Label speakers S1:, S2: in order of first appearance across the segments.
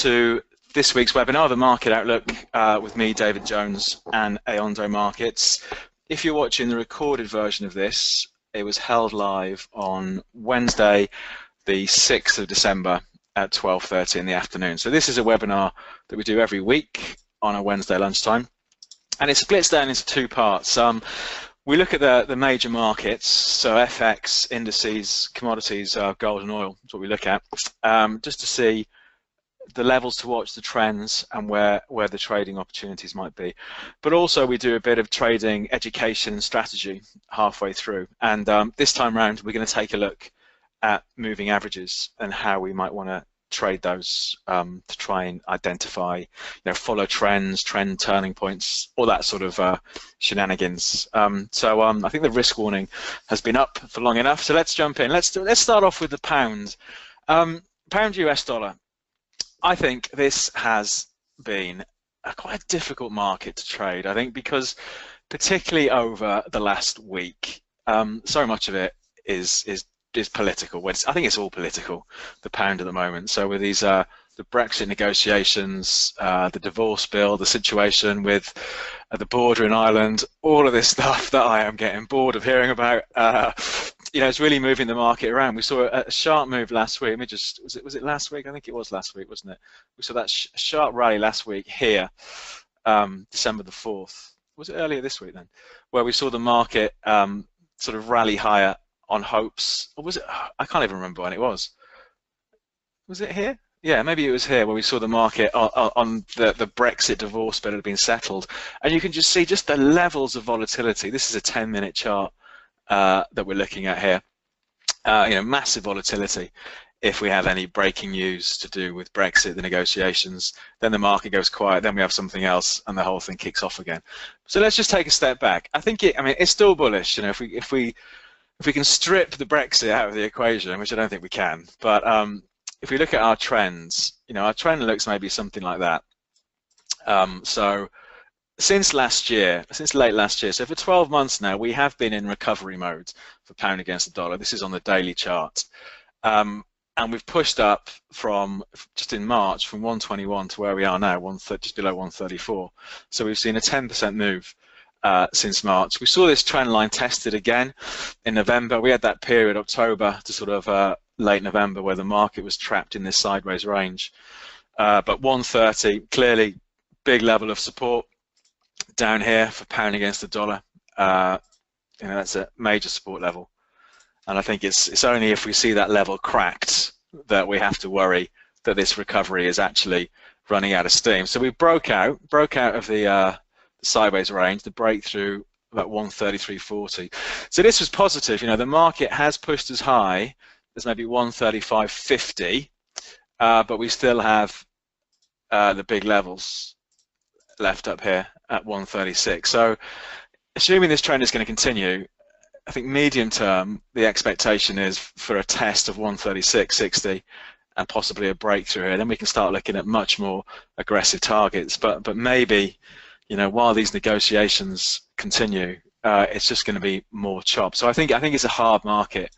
S1: to this week's webinar, The Market Outlook, with me, David Jones, and Aondo Markets. If you're watching the recorded version of this, it was held live on Wednesday, the 6th of December at 12:30 in the afternoon. So this is a webinar that we do every week on a Wednesday lunchtime, and it splits down into two parts. We look at the major markets, so FX, indices, commodities, gold and oil is what we look at, just to see the levels to watch, the trends, and where the trading opportunities might be. But also we do a bit of trading education and strategy halfway through. And this time around, we're going to take a look at moving averages and how we might want to trade those to try and identify, follow trends, trend turning points, all that sort of shenanigans. So I think the risk warning has been up for long enough. So let's jump in. Let's start off with the pound. Pound US dollar. I think this has been quite a difficult market to trade. I think because particularly over the last week, so much of it is political. I think it's all political, the pound at the moment. So with these the Brexit negotiations, the divorce bill, the situation with the border in Ireland, all of this stuff that I am getting bored of hearing about, it's really moving the market around. We saw a sharp move last week. Was it last week? I think it was last week, wasn't it? We saw that sharp rally last week here, December the 4th. Was it earlier this week then? Where we saw the market sort of rally higher on hopes, or was it? I can't even remember when it was. Was it here? Yeah, maybe it was here where we saw the market on the Brexit divorce bill had been settled, and you can just see just the levels of volatility. This is a 10-minute chart that we're looking at here. Massive volatility. If we have any breaking news to do with Brexit, the negotiations, then the market goes quiet. Then we have something else, and the whole thing kicks off again. So let's just take a step back. I think it's still bullish. If we can strip the Brexit out of the equation, which I don't think we can, but if we look at our trends, our trend looks maybe something like that. So since late last year, so for 12 months now, we have been in recovery mode for pound against the dollar. This is on the daily chart. And we've pushed up from, just in March, from 121 to where we are now, just below 134. So we've seen a 10% move since March. We saw this trend line tested again in November. We had that period, October to sort of late November, where the market was trapped in this sideways range. But 130, clearly big level of support down here for pound against the dollar. That's a major support level. And I think it's only if we see that level cracked that we have to worry that this recovery is actually running out of steam. So we broke out of the sideways range, the breakthrough about 133.40. So this was positive. The market has pushed as high as maybe 135.50, but we still have the big levels left up here at 136. So assuming this trend is going to continue, I think medium term the expectation is for a test of 136.60 and possibly a breakthrough here. Then we can start looking at much more aggressive targets. But maybe, while these negotiations continue, it's just going to be more chop. So I think it's a hard market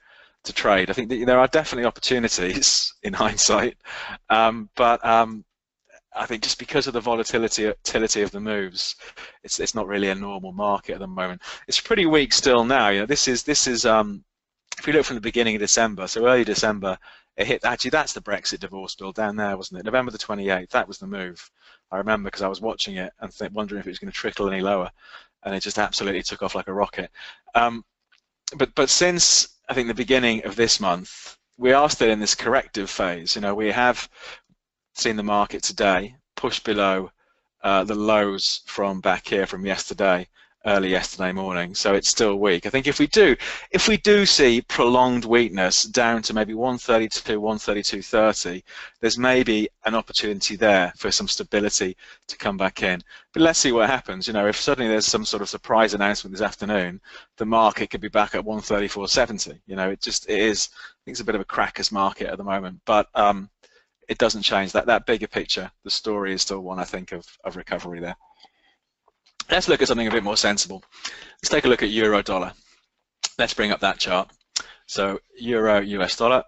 S1: to trade. I think that there are definitely opportunities in hindsight, but I think just because of the volatility of the moves, it's not really a normal market at the moment. It's pretty weak still now. This is if we look from the beginning of December, so early December, it hit. Actually, that's the Brexit divorce bill down there, wasn't it? November the 28th. That was the move. I remember because I was watching it and wondering if it was going to trickle any lower, and it just absolutely took off like a rocket. But since I think the beginning of this month, we are still in this corrective phase. We have seen the market today push below the lows from back here from yesterday, early yesterday morning. So it's still weak. I think if we do see prolonged weakness down to maybe 132, 132.30, there's maybe an opportunity there for some stability to come back in. But let's see what happens. If suddenly there's some sort of surprise announcement this afternoon, the market could be back at 134.70. It is. I think it's a bit of a crackers market at the moment, but it doesn't change that bigger picture. The story is still one, I think, of recovery there. Let's look at something a bit more sensible. Let's take a look at euro dollar. Let's bring up that chart. So euro US dollar.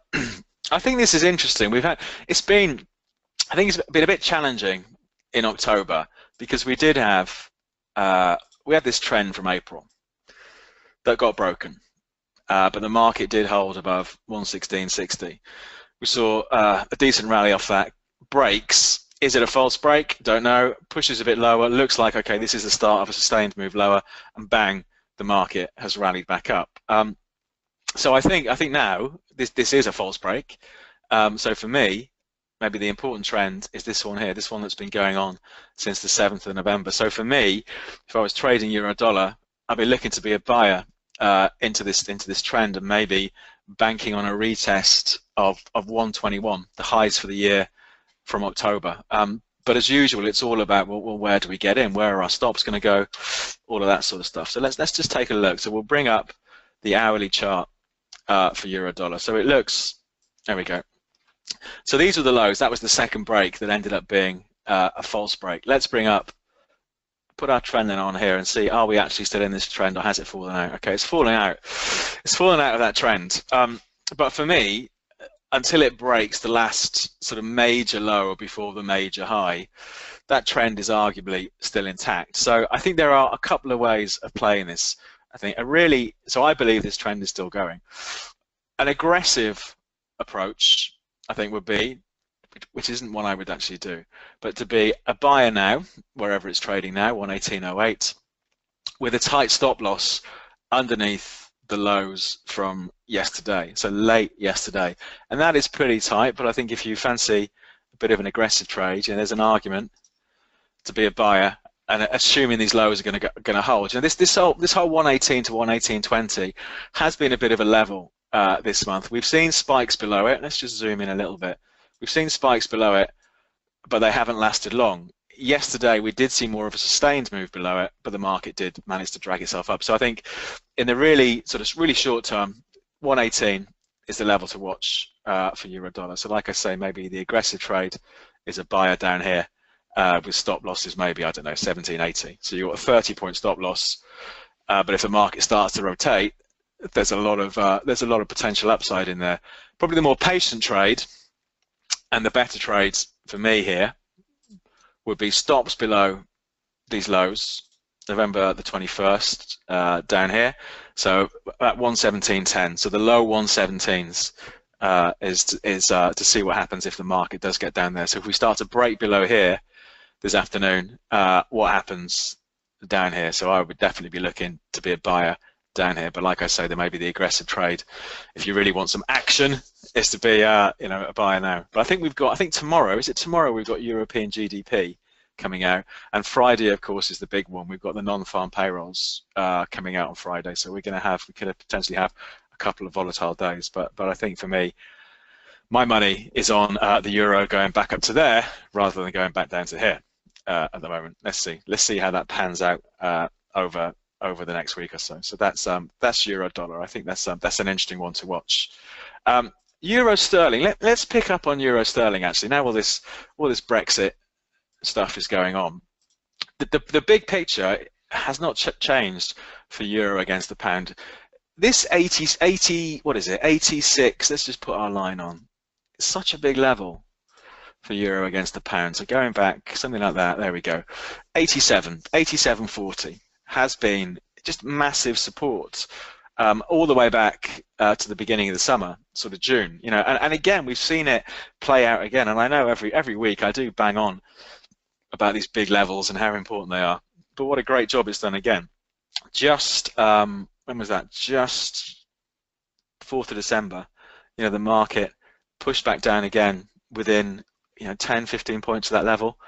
S1: I think this is interesting. It's been I think it's been a bit challenging in October because we did have we had this trend from April that got broken, but the market did hold above 116.60. We saw a decent rally off that. Breaks. Is it a false break? Don't know. Pushes a bit lower. Looks like, okay, this is the start of a sustained move lower, and bang, the market has rallied back up. So I think now this is a false break. So for me, maybe the important trend is this one here, this one that's been going on since the 7th of November. So for me, if I was trading euro dollar, I'd be looking to be a buyer into this trend, and maybe banking on a retest of 121, the highs for the year from October. But as usual, it's all about, well, where do we get in? Where are our stops going to go? All of that sort of stuff. So let's just take a look. So we'll bring up the hourly chart for euro dollar. So it looks, there we go. So these were the lows. That was the second break that ended up being a false break. Let's put our trend on here and see, are we actually still in this trend, or has it fallen out? Okay, it's falling out. It's fallen out of that trend. But for me, until it breaks the last sort of major low before the major high, that trend is arguably still intact. So I think there are a couple of ways of playing this. So I believe this trend is still going. An aggressive approach, I think, would be, which isn't one I would actually do, but to be a buyer now, wherever it's trading now, 118.08, with a tight stop loss underneath the lows from yesterday, so late yesterday. And that is pretty tight, but I think if you fancy a bit of an aggressive trade, there's an argument to be a buyer, and assuming these lows are going to hold. This whole 118 to 118.20 has been a bit of a level this month. We've seen spikes below it. Let's just zoom in a little bit. We've seen spikes below it, but they haven't lasted long. Yesterday, we did see more of a sustained move below it, but the market did manage to drag itself up. So I think in the really short term, 118 is the level to watch for euro dollar. So like I say, maybe the aggressive trade is a buyer down here with stop losses, maybe, I don't know, 17.80. So you've got a 30-point stop loss, but if the market starts to rotate, there's a lot of potential upside in there. Probably the more patient trade and the better trades for me here would be stops below these lows, November the 21st down here. So at 117.10. So the low 117s is to see what happens if the market does get down there. So if we start to break below here this afternoon, what happens down here? So I would definitely be looking to be a buyer down here, but like I say, there may be the aggressive trade if you really want some action, is to be a buyer now. But I think tomorrow, is it tomorrow, we've got European GDP coming out, and Friday, of course, is the big one. We've got the non-farm payrolls coming out on Friday, so we could potentially have a couple of volatile days. But I think for me, my money is on the euro going back up to there rather than going back down to here at the moment. Let's see how that pans out over the next week or so. So that's euro dollar. I think that's an interesting one to watch. Euro sterling. Let's pick up on euro sterling actually. Now all this Brexit stuff is going on. The big picture has not changed for euro against the pound. This 80, what is it? 86. Let's just put our line on. It's such a big level for euro against the pound. So going back, something like that. There we go. 87.40 has been just massive support all the way back to the beginning of the summer, sort of June. And again, we've seen it play out again. And I know every week I do bang on about these big levels and how important they are. But what a great job it's done again. Just when was that? Just 4th of December. The market pushed back down again within 10, 15 points of that level,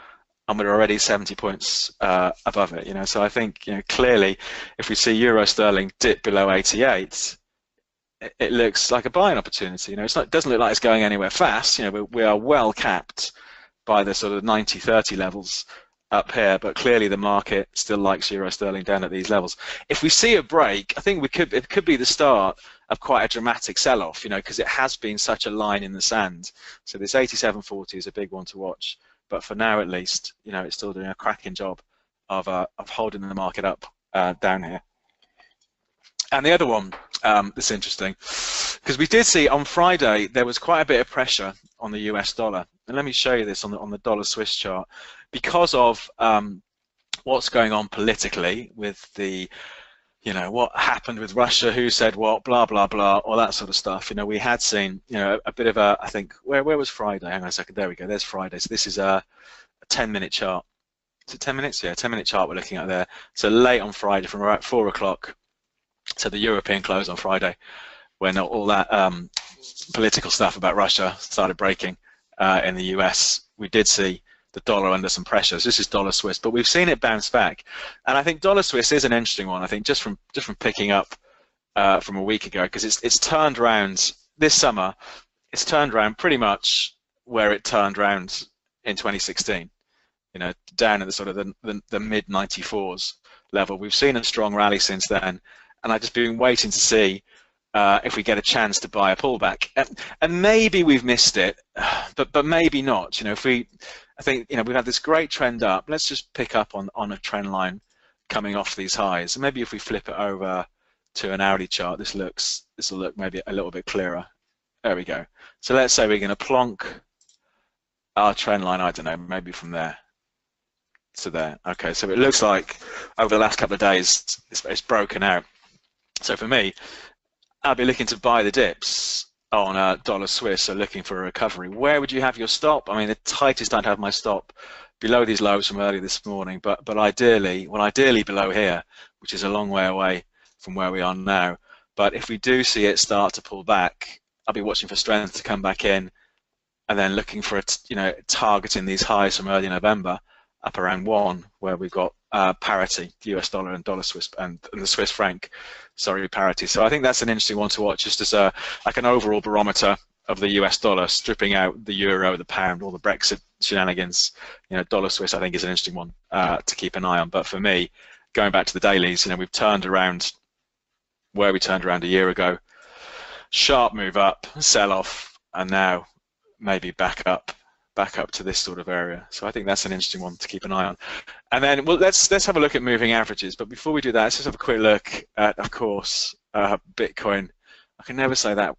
S1: and we're already 70 points above it. So I think clearly, if we see euro sterling dip below 88, it looks like a buying opportunity. It doesn't look like it's going anywhere fast. We are well capped by the sort of 90-30 levels up here, but clearly the market still likes euro sterling down at these levels. If we see a break, I think it could be the start of quite a dramatic sell-off, because it has been such a line in the sand. So this 87.40 is a big one to watch. But for now, at least, it's still doing a cracking job of holding the market up down here. And the other one that's interesting, because we did see on Friday there was quite a bit of pressure on the US dollar. and let me show you this on the dollar Swiss chart, because of what's going on politically with the, you know, what happened with Russia, who said what, blah, blah, blah, all that sort of stuff. You know, we had seen, you know, a bit of a, I think, where was Friday? Hang on a second, there we go, there's Friday. So this is a 10-minute chart. Is it 10 minutes? Yeah, 10-minute chart we're looking at there. So late on Friday from about 4 o'clock to the European close on Friday, when all that political stuff about Russia started breaking in the US, we did see the dollar under some pressures. This is dollar Swiss, but we've seen it bounce back, and I think dollar Swiss is an interesting one. I think just from picking up from a week ago, because it's turned around this summer. It's turned around pretty much where it turned around in 2016. You know, down at the sort of the mid 94s level. We've seen a strong rally since then, and I've just been waiting to see if we get a chance to buy a pullback, and maybe we've missed it, but maybe not. You know, I think, you know, we've had this great trend up. Let's just pick up on a trend line coming off these highs. And maybe if we flip it over to an hourly chart, this will look maybe a little bit clearer. There we go. So let's say we're going to plonk our trend line, I don't know, maybe from there to there. Okay, so it looks like over the last couple of days it's broken out. So for me, I'll be looking to buy the dips on dollar Swiss, so looking for a recovery. Where would you have your stop? I mean, the tightest I'd have my stop below these lows from earlier this morning, but ideally, well, ideally below here, which is a long way away from where we are now. But if we do see it start to pull back, I'll be watching for strength to come back in, and then looking for it, you know, targeting these highs from early November up around 1, where we've got parity, the US dollar and dollar Swiss and the Swiss franc, sorry, parity. So I think that's an interesting one to watch, just as a like an overall barometer of the US dollar, stripping out the euro, the pound, all the Brexit shenanigans. You know, dollar Swiss I think is an interesting one to keep an eye on. But for me, going back to the dailies, you know, we've turned around where we turned around a year ago, sharp move up, sell off, and now maybe back up to this sort of area. So I think that's an interesting one to keep an eye on. And then, well, let's have a look at moving averages. But before we do that, let's just have a quick look at, of course, Bitcoin. I can never say that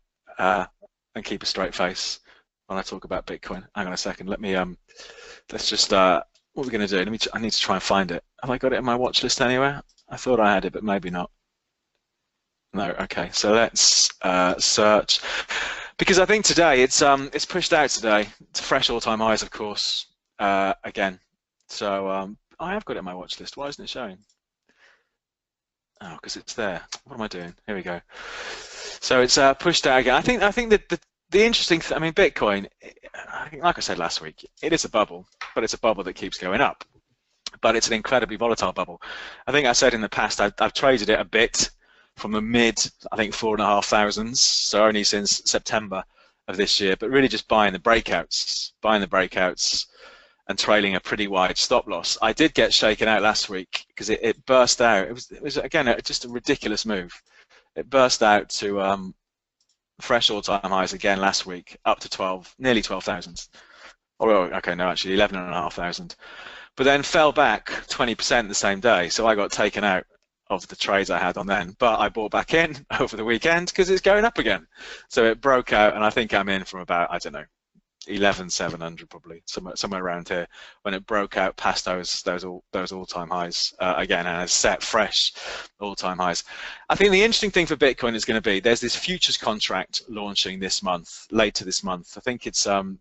S1: and keep a straight face when I talk about Bitcoin. Hang on a second. Let me let's just what we're going to do. I need to try and find it. Have I got it in my watch list anywhere? I thought I had it, but maybe not. No. Okay. So let's search. Because I think today it's pushed out today to fresh all-time highs, of course, again. So I have got it in my watch list. Why isn't it showing? Oh, because it's there. What am I doing? Here we go. So it's pushed out again. I think that the interesting thing, I mean, Bitcoin, like I said last week, it is a bubble, but it's a bubble that keeps going up. But it's an incredibly volatile bubble. I think I said in the past I've traded it a bit from the mid, I think 4,500s, so only since September of this year, but really just buying the breakouts and trailing a pretty wide stop loss. I did get shaken out last week because it burst out. It was again just a ridiculous move. It burst out to fresh all-time highs again last week, up to nearly 12,000. Oh, okay, no, actually 11,500. But then fell back 20% the same day, so I got taken out of the trades I had on then, but I bought back in over the weekend because it's going up again. So it broke out, and I think I'm in from about, I don't know, 11,700 probably, somewhere around here, when it broke out past those all-time highs again, and has set fresh all-time highs. I think the interesting thing for Bitcoin is going to be there's this futures contract launching this month, later this month. I think it's the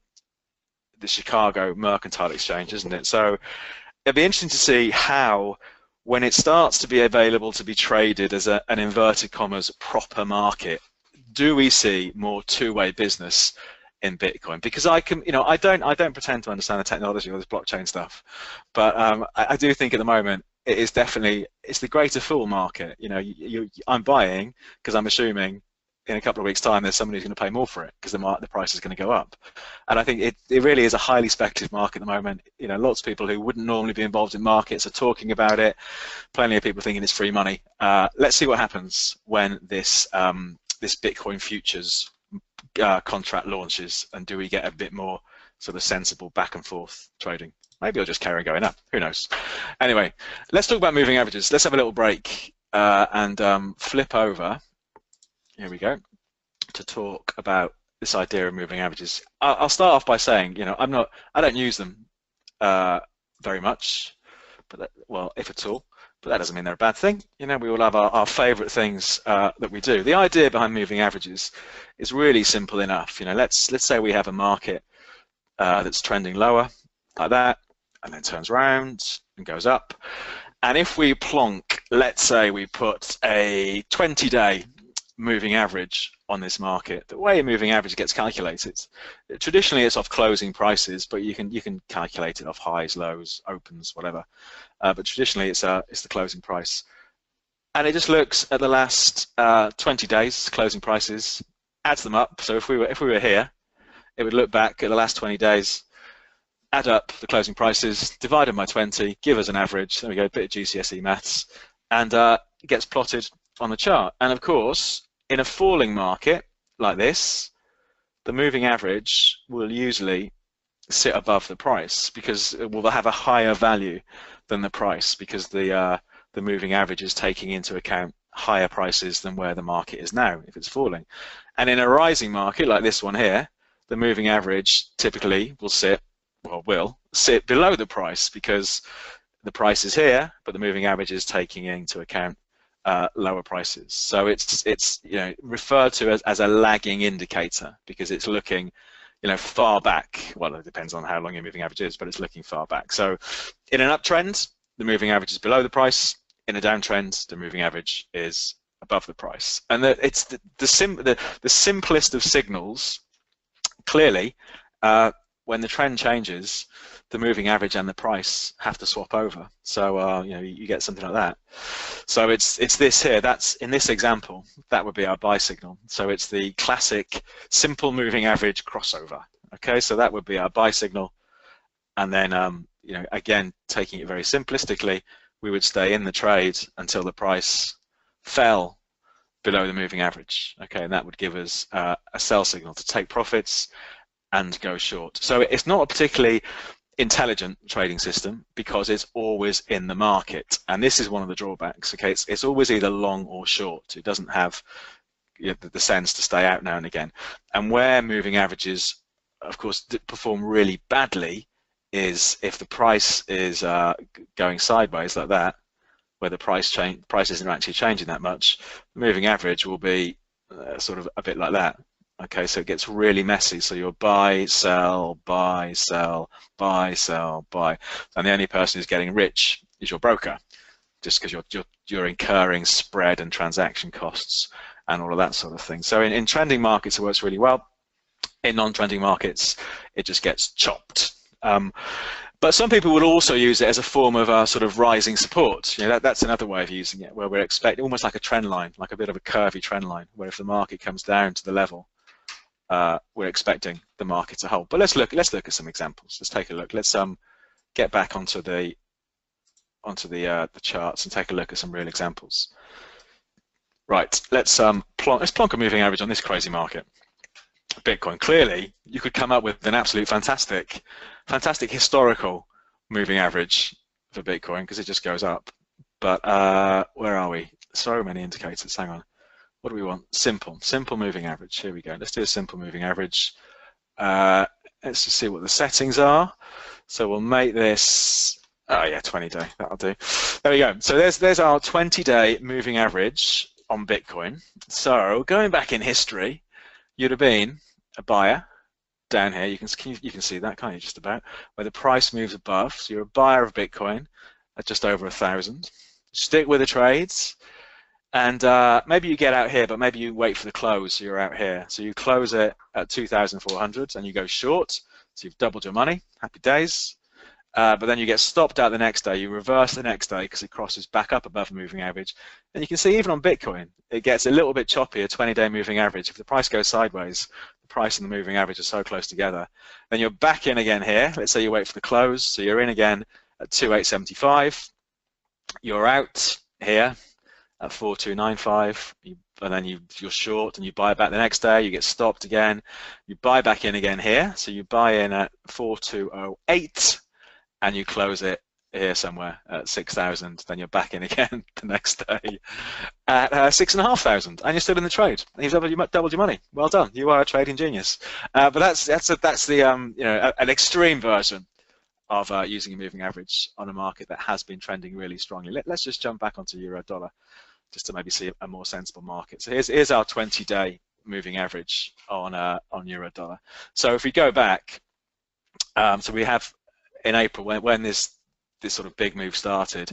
S1: Chicago Mercantile Exchange, isn't it? So it'll be interesting to see how, when it starts to be available to be traded as an inverted commas proper market, do we see more two-way business in Bitcoin? Because I don't pretend to understand the technology or this blockchain stuff, but I do think at the moment it's the greater fool market. You know, I'm buying because I'm assuming in a couple of weeks' time there's somebody who's going to pay more for it because the price is going to go up. And I think it really is a highly speculative market at the moment. You know, lots of people who wouldn't normally be involved in markets are talking about it. Plenty of people thinking it's free money. Let's see what happens when this Bitcoin futures contract launches, and do we get a bit more sort of sensible back and forth trading? Maybe it'll just carry on going up. Who knows? Anyway, let's talk about moving averages. Let's have a little break and flip over. Here we go, to talk about this idea of moving averages. I'll start off by saying, you know, I don't use them very much, but well, if at all. But that doesn't mean they're a bad thing. You know, we all have our favorite things that we do. The idea behind moving averages is really simple enough. You know, let's say we have a market that's trending lower like that, and then turns around and goes up. And if we plonk, let's say we put a 20-day moving average on this market, the way a moving average gets calculated, traditionally it's off closing prices, but you can calculate it off highs, lows, opens, whatever. But traditionally it's the closing price, and it just looks at the last 20 days closing prices, adds them up. So if we were here, it would look back at the last 20 days, add up the closing prices, divide them by 20, give us an average. There we go, a bit of GCSE maths, and it gets plotted on the chart. And of course, in a falling market like this, the moving average will usually sit above the price because it will have a higher value than the price, because the moving average is taking into account higher prices than where the market is now if it's falling. And in a rising market like this one here, the moving average typically will sit below the price because the price is here, but the moving average is taking into account lower prices. So it's you know, referred to as a lagging indicator because it's looking, you know, far back. Well, it depends on how long your moving average is, but it's looking far back. So in an uptrend, the moving average is below the price. In a downtrend, the moving average is above the price. And it's the simplest of signals. Clearly, when the trend changes, the moving average and the price have to swap over. So you know, you get something like that. So it's this here. That's in this example, that would be our buy signal. So it's the classic simple moving average crossover. Okay, so that would be our buy signal. And then you know, again, taking it very simplistically, we would stay in the trade until the price fell below the moving average. Okay, and that would give us a sell signal to take profits and go short. So it's not a particularly intelligent trading system because it's always in the market, and this is one of the drawbacks. Okay, it's always either long or short. It doesn't have, you know, the sense to stay out now and again. And where moving averages, of course, perform really badly is if the price is going sideways like that, where the price isn't actually changing that much. The moving average will be sort of a bit like that. Okay, so it gets really messy. So you'll buy, sell, buy, sell, buy, sell, buy, and the only person who's getting rich is your broker, just because you're incurring spread and transaction costs and all of that sort of thing. So in trending markets, it works really well. In non-trending markets, it just gets chopped. But some people would also use it as a form of sort of rising support. You know, that's another way of using it, where we're expecting almost like a trend line, like a bit of a curvy trend line, where if the market comes down to the level, we're expecting the market to hold. But let's look at some examples. Let's take a look. Let's get back onto the charts and take a look at some real examples. Right. Let's plonk a moving average on this crazy market. Bitcoin. Clearly, you could come up with an absolute fantastic historical moving average for Bitcoin because it just goes up. But where are we? So many indicators. Hang on. What do we want? Simple moving average. Here we go. Let's do a simple moving average. Let's just see what the settings are. So we'll make this, oh yeah, 20-day. That'll do. There we go. So there's our 20-day moving average on Bitcoin. So going back in history, you'd have been a buyer down here. You can see that, can't you? Just about where the price moves above. So you're a buyer of Bitcoin at just over 1,000. Stick with the trades. And maybe you get out here, but maybe you wait for the close, so you're out here. So you close it at 2,400 and you go short, so you've doubled your money, happy days. But then you get stopped out the next day, you reverse the next day because it crosses back up above the moving average. And you can see even on Bitcoin, it gets a little bit choppy, a 20-day moving average. If the price goes sideways, the price and the moving average are so close together. Then you're back in again here. Let's say you wait for the close, so you're in again at 2,875. You're out here at 4,295, and then you're short and you buy back the next day, you get stopped again, you buy back in again here, so you buy in at 4,208 and you close it here somewhere at 6,000, then you're back in again the next day at 6,500, and you're still in the trade, and you've doubled your money. Well done, you are a trading genius. But that's the you know, an extreme version of using a moving average on a market that has been trending really strongly. Let's just jump back onto euro dollar just to maybe see a more sensible market. So here's our 20-day moving average on euro dollar. So if we go back, so we have in April when this sort of big move started.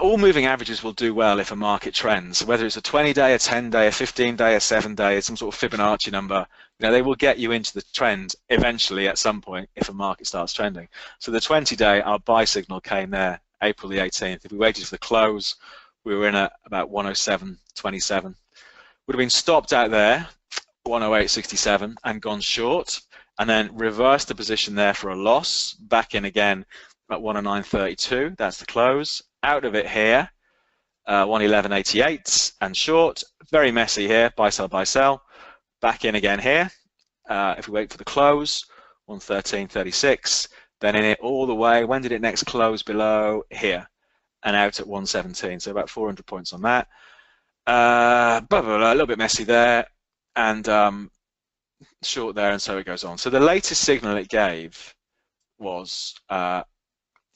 S1: All moving averages will do well if a market trends. So whether it's a 20-day, a 10-day, a 15-day, a 7-day, some sort of Fibonacci number, you know, they will get you into the trend eventually at some point if a market starts trending. So the 20-day, our buy signal came there April the 18th. If we waited for the close, we were in at about 107.27. Would have been stopped out there, 108.67, and gone short, and then reversed the position there for a loss, back in again at 109.32, that's the close. Out of it here, 111.88 and short, very messy here, buy sell, back in again here. If we wait for the close, 113.36, then in it all the way. When did it next close below? Here, and out at 117, so about 400 points on that. A little bit messy there, and short there, and so it goes on. So the latest signal it gave was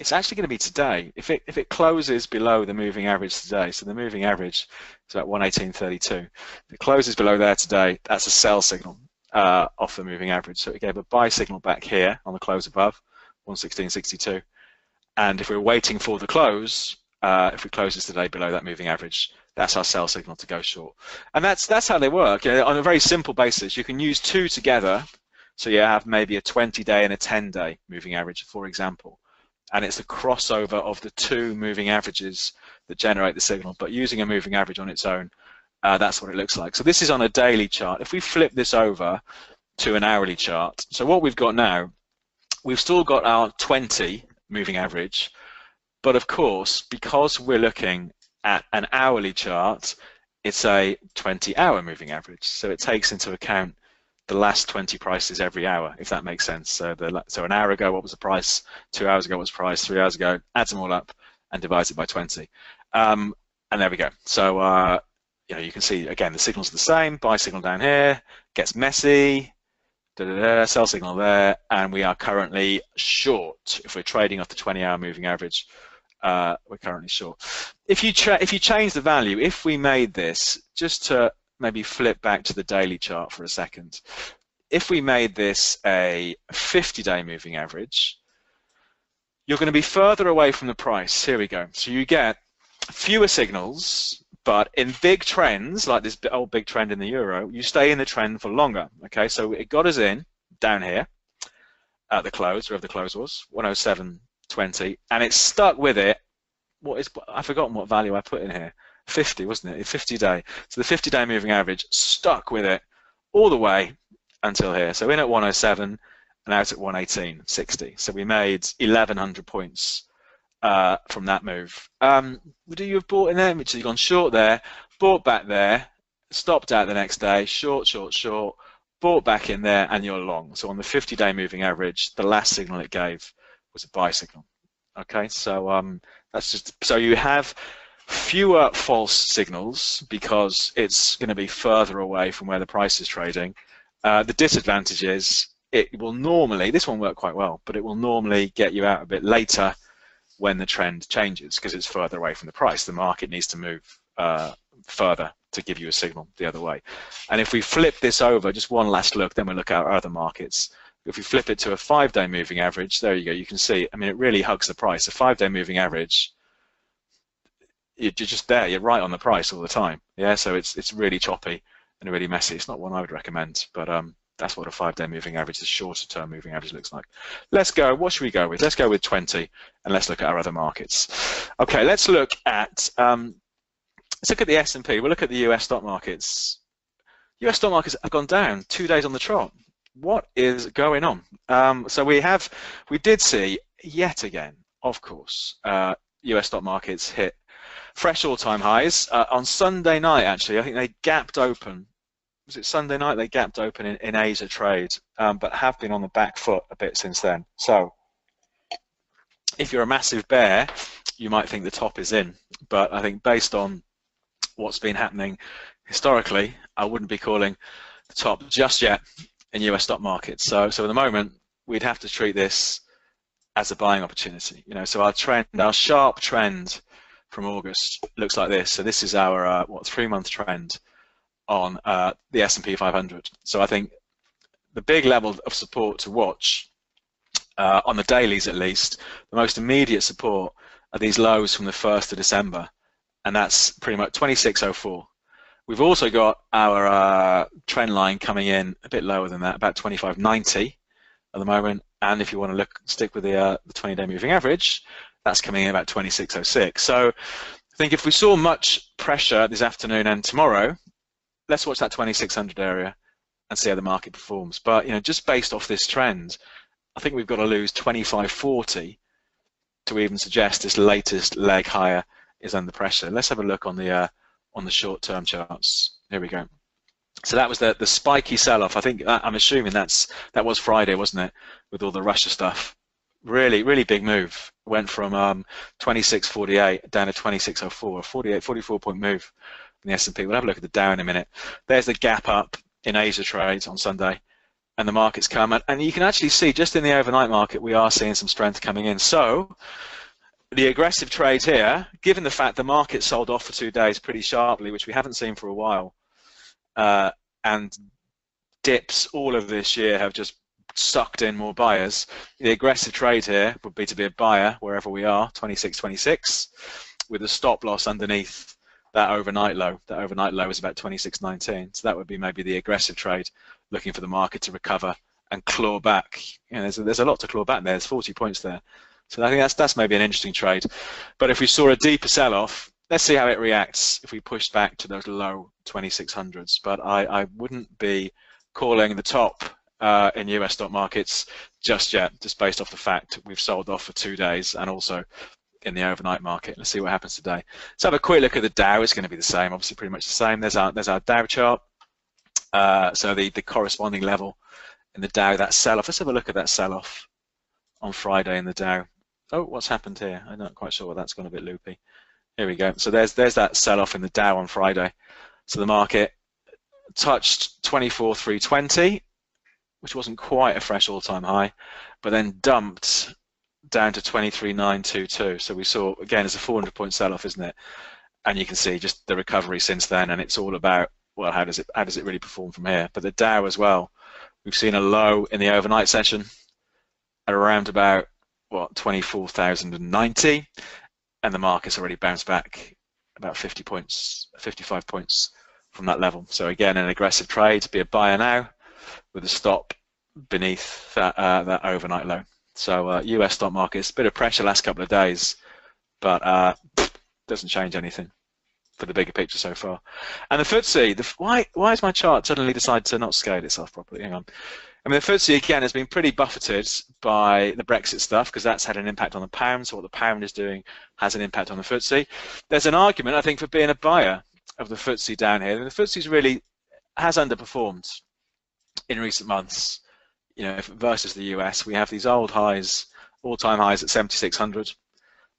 S1: it's actually going to be today. If it closes below the moving average today, so the moving average is about 118.32. If it closes below there today, that's a sell signal off the moving average. So it gave a buy signal back here on the close above, 116.62. And if we're waiting for the close, if we close this today below that moving average, that's our sell signal to go short. And that's how they work. You know, on a very simple basis, you can use two together. So you have maybe a 20-day and a 10-day moving average, for example. And it's the crossover of the two moving averages that generate the signal. But using a moving average on its own, that's what it looks like. So this is on a daily chart. If we flip this over to an hourly chart, so what we've got now, we've still got our 20 moving average, but of course, because we're looking at an hourly chart, it's a 20-hour moving average. So it takes into account the last 20 prices every hour, if that makes sense. So an hour ago, what was the price? 2 hours ago, what was the price? 3 hours ago, adds them all up and divides it by 20. And there we go. So you know, you can see, again, the signals are the same. Buy signal down here, gets messy, sell signal there, and we are currently short. If we're trading off the 20-hour moving average, we're currently short. If you change the value, if we made this, just to maybe flip back to the daily chart for a second, if we made this a 50-day moving average, you're going to be further away from the price. Here we go. So you get fewer signals, but in big trends, like this old big trend in the euro, you stay in the trend for longer. Okay, so it got us in down here at the close, wherever the close was, 107.20, and it stuck with it. I've forgotten what value I put in here. 50, wasn't it? 50-day. So the 50-day moving average stuck with it all the way until here. So in at 107 and out at 118.60. So we made 1,100 points from that move. Would you have bought in there? So you've gone short there, bought back there, stopped out the next day, short, bought back in there, and you're long. So on the 50-day moving average, the last signal it gave was a buy signal. Okay, so that's just so you have fewer false signals because it's going to be further away from where the price is trading. The disadvantage is it will normally, this one worked quite well, but it will normally get you out a bit later when the trend changes because it's further away from the price. The market needs to move further to give you a signal the other way. And if we flip this over, just one last look, then we'll look at our other markets. If we flip it to a 5-day moving average, there you go, you can see, I mean, it really hugs the price. A 5-day moving average, you're just there, you're right on the price all the time. Yeah, so it's really choppy and really messy. It's not one I would recommend, but that's what a 5-day moving average, the shorter term moving average looks like. Let's go, what should we go with? Let's go with 20 and let's look at our other markets. Okay, let's look at the S&P. We'll look at the US stock markets. US stock markets have gone down 2 days on the trot. What is going on? So we did see yet again, of course, US stock markets hit fresh all-time highs on Sunday night. Actually, I think they gapped open. Was it Sunday night? They gapped open in Asia trade, but have been on the back foot a bit since then. So if you're a massive bear, you might think the top is in. But I think based on what's been happening historically, I wouldn't be calling the top just yet in US stock markets. So at the moment, we'd have to treat this as a buying opportunity. You know, so our trend, our sharp trend from August looks like this. So this is our 3-month trend on the S&P 500. So I think the big level of support to watch on the dailies, at least, the most immediate support are these lows from the 1st of December, and that's pretty much 26.04. We've also got our trend line coming in a bit lower than that, about 25.90 at the moment. And if you want to stick with the 20-day moving average, that's coming in about 26.06. So I think if we saw much pressure this afternoon and tomorrow, let's watch that 2600 area and see how the market performs. But you know, just based off this trend, I think we've got to lose 25.40 to even suggest this latest leg higher is under pressure. Let's have a look on the short-term charts. Here we go. So that was the spiky sell-off. I think I'm assuming that was Friday, wasn't it, with all the Russia stuff. Really big move. Went from 26.48 down to 26.04, a 44 point move in the S&P. We'll have a look at the Dow in a minute. There's the gap up in Asia trades on Sunday, and the market's come. And you can actually see just in the overnight market, we are seeing some strength coming in. So the aggressive trade here, given the fact the market sold off for 2 days pretty sharply, which we haven't seen for a while, and dips all of this year have just sucked in more buyers. The aggressive trade here would be to be a buyer wherever we are, 26.26, with a stop loss underneath that overnight low. That overnight low is about 26.19. So that would be maybe the aggressive trade, looking for the market to recover and claw back. You know, there's a lot to claw back there. There's 40 points there. So I think that's maybe an interesting trade. But if we saw a deeper sell-off, let's see how it reacts if we push back to those low 2600s. But I wouldn't be calling the top in US stock markets just yet, just based off the fact we've sold off for 2 days and also in the overnight market. Let's see what happens today. Let's have a quick look at the Dow. It's going to be the same, obviously pretty much the same. There's our Dow chart. So the corresponding level in the Dow, that sell-off. Let's have a look at that sell-off on Friday in the Dow. Oh, what's happened here? I'm not quite sure what that's gone a bit loopy. Here we go. So there's that sell-off in the Dow on Friday. So the market touched 24,320, which wasn't quite a fresh all-time high, but then dumped down to 23,922. So we saw, again, it's a 400-point sell-off, isn't it? And you can see just the recovery since then, and it's all about, well, how does it really perform from here? But the Dow as well, we've seen a low in the overnight session at around about, what, 24,090, and the market's already bounced back about 50 points, 55 points from that level. So again, an aggressive trade, be a buyer now with a stop beneath that overnight low. So US stock markets, a bit of pressure last couple of days, but doesn't change anything for the bigger picture so far. And the FTSE, why has my chart suddenly decided to not scale itself properly? Hang on. I mean, the FTSE, again, has been pretty buffeted by the Brexit stuff because that's had an impact on the pound. So what the pound is doing has an impact on the FTSE. There's an argument, I think, for being a buyer of the FTSE down here. And the FTSE really has underperformed in recent months, you know, versus the US. We have these old highs, all-time highs at 7,600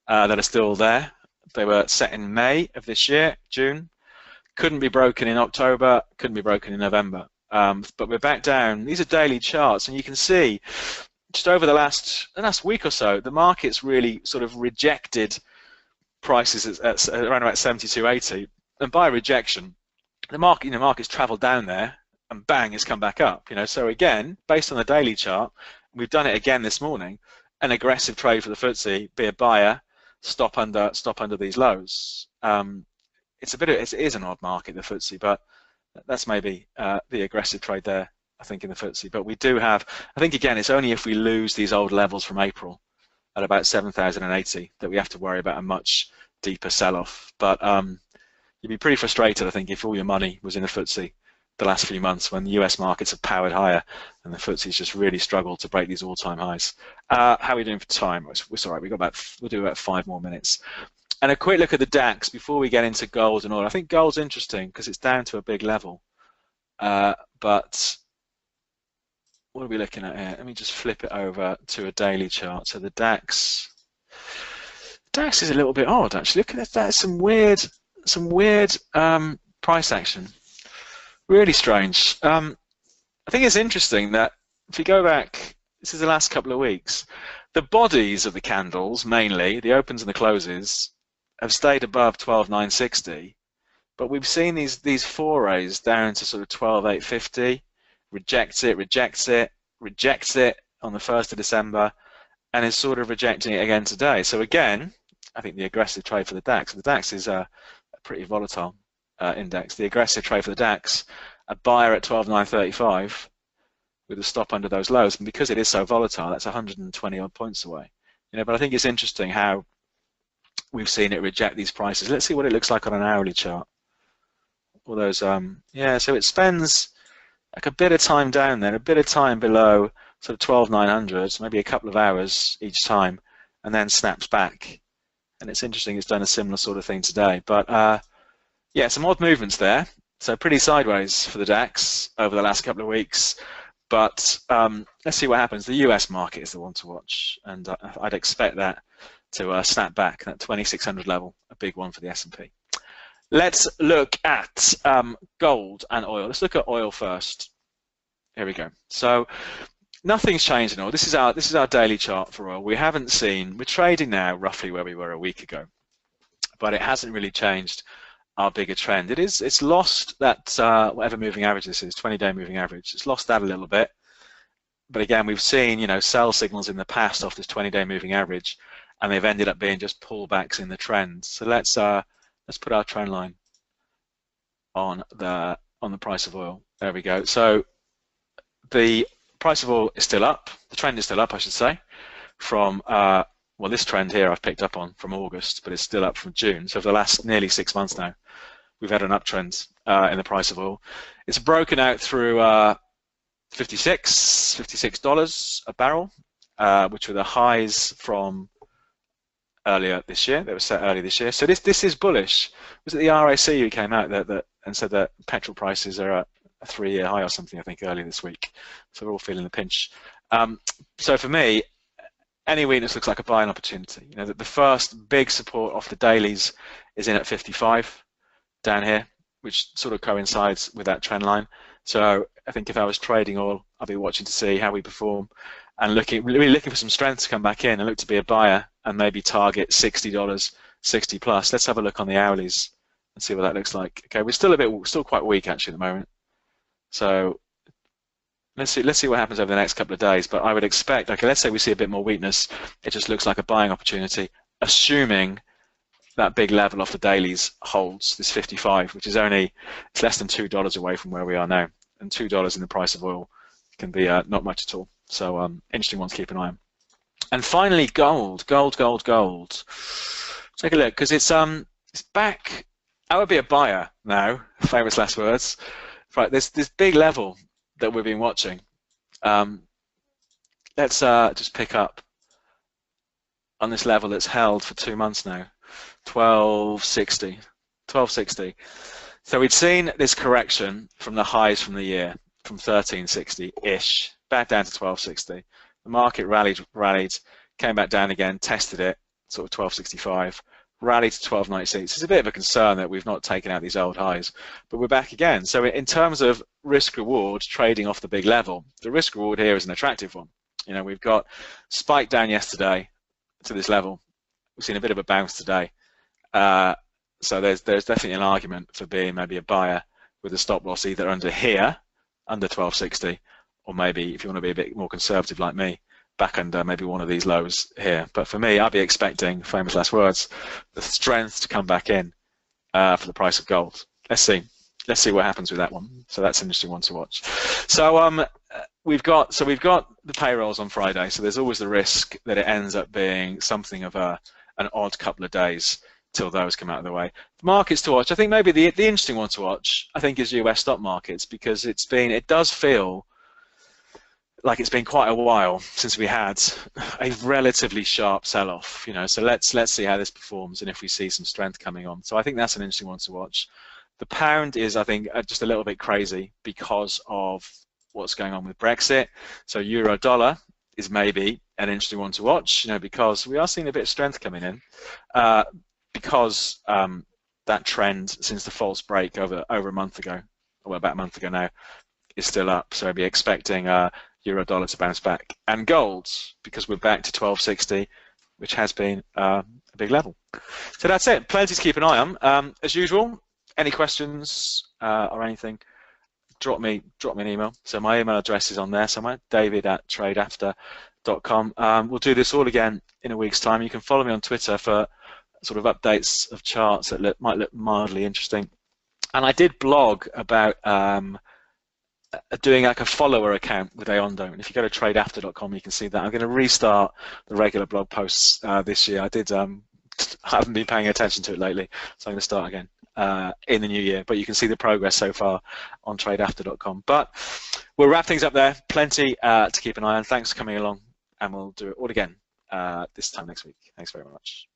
S1: that are still there. They were set in May of this year, June. Couldn't be broken in October, couldn't be broken in November. But we're back down. These are daily charts, and you can see just over the last week or so, the market's really sort of rejected prices at around about 72.80, and by rejection, the market, you know, market's travelled down there, and bang, it's come back up. You know, so again, based on the daily chart, we've done it again this morning. An aggressive trade for the FTSE, be a buyer, stop under these lows. It is an odd market, the FTSE, but that's maybe the aggressive trade there, I think, in the FTSE. But we do have, I think, again, it's only if we lose these old levels from April at about 7,080 that we have to worry about a much deeper sell-off. But you'd be pretty frustrated, I think, if all your money was in the FTSE the last few months when the US markets have powered higher and the FTSE's just really struggled to break these all-time highs. How are we doing for time? It's all right. We'll do about 5 more minutes. And a quick look at the DAX before we get into gold and oil. I think gold's interesting because it's down to a big level. But what are we looking at here? Let me just flip it over to a daily chart. So the DAX DAX is a little bit odd, actually. Look at that, some weird price action. Really strange. I think it's interesting that if you go back, this is the last couple of weeks, the bodies of the candles, mainly, the opens and the closes, have stayed above 12,960, but we've seen these forays down to sort of 12,850, rejects it on the 1st of December, and is sort of rejecting it again today. So again, I think the aggressive trade for the DAX. The DAX is a pretty volatile index. The aggressive trade for the DAX, a buyer at 12,935 with a stop under those lows, and because it is so volatile, that's 120 odd points away. But I think it's interesting how we've seen it reject these prices. Let's see what it looks like on an hourly chart. All those, yeah. So it spends like a bit of time down there, a bit of time below sort of 12,900, maybe a couple of hours each time, and then snaps back. And it's interesting, it's done a similar sort of thing today. But yeah, some odd movements there. So pretty sideways for the DAX over the last couple of weeks. But let's see what happens. The US market is the one to watch, and I'd expect that to snap back, that 2,600 level, a big one for the S&P. Let's look at gold and oil. Let's look at oil first. Here we go. So nothing's changed in oil. This is our daily chart for oil. We're trading now roughly where we were a week ago, but it hasn't really changed our bigger trend. It's lost that whatever moving average this is, 20-day moving average. It's lost that a little bit. But again, we've seen sell signals in the past off this 20-day moving average, and they've ended up being just pullbacks in the trend. So let's put our trend line on the price of oil. There we go. So the price of oil is still up. The trend is still up, I should say, from well, this trend here I've picked up on from August, but it's still up from June. So for the last nearly 6 months now, we've had an uptrend in the price of oil. It's broken out through $56 a barrel, which were the highs from earlier this year. They were set earlier this year. So this is bullish. Was it the RAC who came out and said that petrol prices are at a 3-year high or something, I think, earlier this week? So we're all feeling the pinch. So for me, any weakness looks like a buying opportunity. The first big support off the dailies is in at 55 down here, which sort of coincides with that trend line. So I think if I was trading oil, I'd be watching to see how we perform and really looking for some strength to come back in and look to be a buyer and maybe target $60, 60 plus. Let's have a look on the hourlies and see what that looks like. Okay, we're still quite weak actually at the moment. So let's see what happens over the next couple of days. But I would expect, okay, let's say we see a bit more weakness. It just looks like a buying opportunity, assuming that big level off the dailies holds, this 55, which is it's less than $2 away from where we are now. And $2 in the price of oil can be not much at all. So interesting one to keep an eye on. And finally, gold. Take a look, because it's back. I would be a buyer now. Famous last words. Right, this big level that we've been watching. Let's just pick up on this level that's held for 2 months now. 1260. So we'd seen this correction from the highs from the year, from 1360-ish, back down to 1260. The market rallied, came back down again, tested it, sort of 1265, rallied to 1296. It's a bit of a concern that we've not taken out these old highs, but we're back again. So in terms of risk-reward, trading off the big level, the risk-reward here is an attractive one. We've got spike down yesterday to this level. We've seen a bit of a bounce today. So there's definitely an argument for being maybe a buyer with a stop loss either under here, under 1260, or maybe if you want to be a bit more conservative like me, back under maybe one of these lows here. But for me, I'd be expecting, famous last words, the strength to come back in for the price of gold. Let's see what happens with that one. So that's an interesting one to watch. So we've got the payrolls on Friday. So there's always the risk that it ends up being something of an odd couple of days till those come out of the way. The markets to watch, I think maybe the interesting one to watch, I think, is US stock markets, because it does feel like it's been quite a while since we had a relatively sharp sell-off. So let's see how this performs and if we see some strength coming on. So I think that's an interesting one to watch. The pound is, I think, just a little bit crazy because of what's going on with Brexit. So euro dollar is maybe an interesting one to watch, because we are seeing a bit of strength coming in, because that trend since the false break over a month ago, or about a month ago now, is still up. So I'd be expecting euro dollar to bounce back, and gold, because we're back to 1260, which has been a big level. So that's it. Plenty to keep an eye on. As usual, any questions or anything, drop me an email. So my email address is on there somewhere, david@tradeafter.com. We'll do this all again in a week's time. You can follow me on Twitter for sort of updates of charts that might look mildly interesting. And I did blog about doing like a follower account with Aondo, and if you go to tradeafter.com, you can see that. I'm going to restart the regular blog posts this year. I haven't been paying attention to it lately, so I'm going to start again in the new year. But you can see the progress so far on tradeafter.com. But we'll wrap things up there. Plenty to keep an eye on. Thanks for coming along, and we'll do it all again this time next week. Thanks very much.